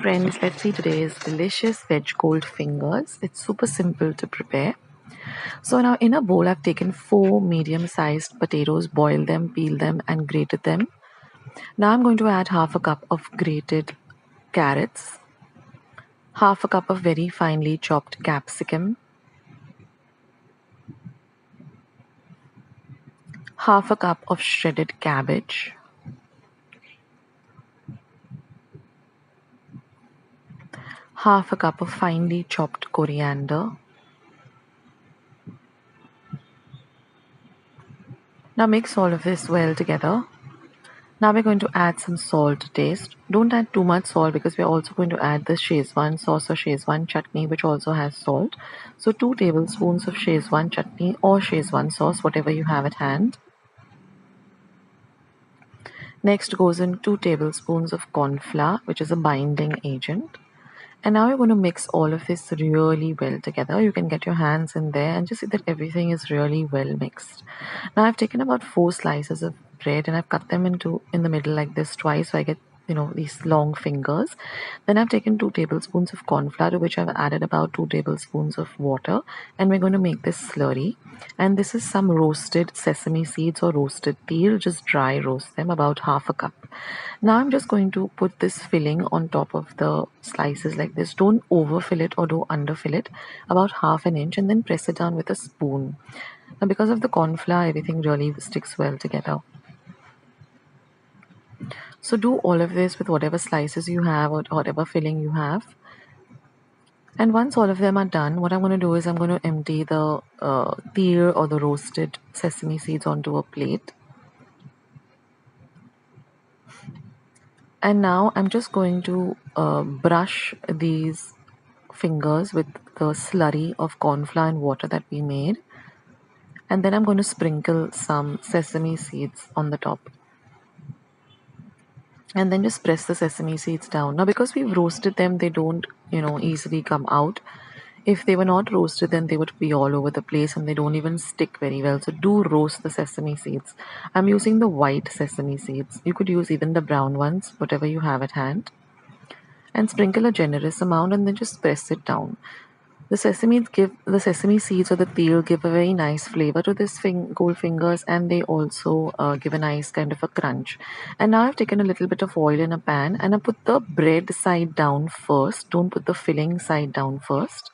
friends, let's see today's delicious veg cold fingers. It's super simple to prepare. So now in a bowl I've taken 4 medium-sized potatoes, boiled them, peeled them and grated them. Now I'm going to add half a cup of grated carrots, half a cup of very finely chopped capsicum, half a cup of shredded cabbage, half a cup of finely chopped coriander. Now mix all of this well together. Now we're going to add some salt to taste. Don't add too much salt because we're also going to add the schezwan sauce or schezwan chutney, which also has salt. So 2 tablespoons of schezwan chutney or schezwan sauce, whatever you have at hand. Next goes in 2 tablespoons of cornflour, which is a binding agent. And now you're going to mix all of this really well together. You can get your hands in there and just see that everything is really well mixed. Now I've taken about 4 slices of bread and I've cut them in the middle like this twice, so I get these long fingers. Then I've taken 2 tablespoons of corn flour, to which I've added about 2 tablespoons of water, and we're going to make this slurry. And this is some roasted sesame seeds or roasted peel. Just dry roast them, about half a cup. Now I'm just going to put this filling on top of the slices like this. Don't overfill it or don't underfill it, about half an inch, and then press it down with a spoon. Now because of the corn flour, everything really sticks well together. So do all of this with whatever slices you have or whatever filling you have. And once all of them are done, what I'm going to do is I'm going to empty the peel or the roasted sesame seeds onto a plate. And now I'm just going to brush these fingers with the slurry of corn flour and water that we made. And then I'm going to sprinkle some sesame seeds on the top. And then just press the sesame seeds down. Now because we've roasted them, they don't easily come out. If they were not roasted, then they would be all over the place and they don't even stick very well. So do roast the sesame seeds. I'm using the white sesame seeds. You could use even the brown ones, whatever you have at hand. And sprinkle a generous amount and then just press it down. The sesame seeds or the peel give a very nice flavor to this gold fingers, and they also give a nice kind of a crunch. And now I've taken a little bit of oil in a pan and I put the bread side down first. Don't put the filling side down first.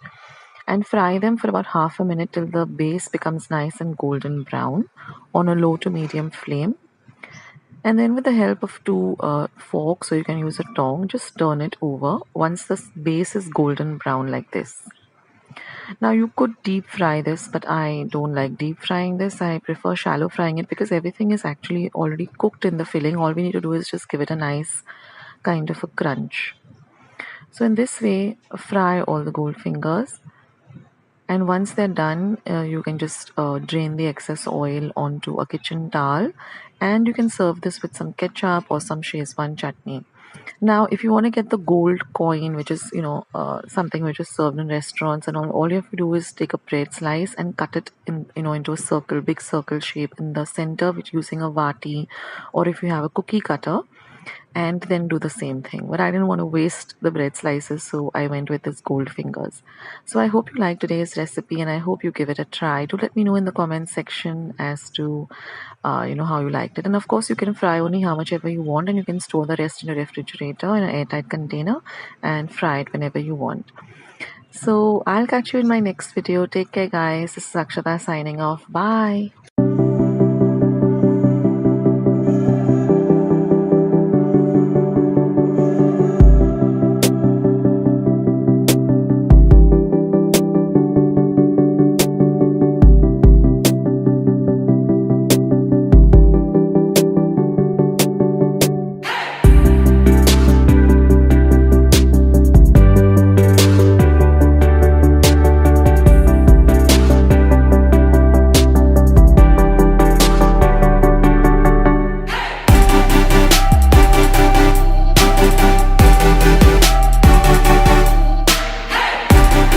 And fry them for about half a minute till the base becomes nice and golden brown on a low to medium flame. And then with the help of 2 forks, or you can use a tongue, just turn it over once the base is golden brown like this. Now you could deep fry this, but I don't like deep frying this. I prefer shallow frying it because everything is actually already cooked in the filling. All we need to do is just give it a nice kind of a crunch. So in this way, fry all the gold fingers. And once they're done, you can just drain the excess oil onto a kitchen towel, and you can serve this with some ketchup or some Schezwan chutney. Now, if you want to get the gold coin, which is something which is served in restaurants and all you have to do is take a bread slice and cut it in into a circle, big circle shape in the center, which using a vati, or if you have a cookie cutter, and then do the same thing. But I didn't want to waste the bread slices, so I went with this gold fingers. So I hope you like today's recipe and I hope you give it a try. Do let me know in the comment section as to how you liked it. And of course you can fry only how much ever you want, and you can store the rest in a refrigerator in an airtight container and fry it whenever you want. So I'll catch you in my next video. Take care guys. This is Akshata signing off. Bye.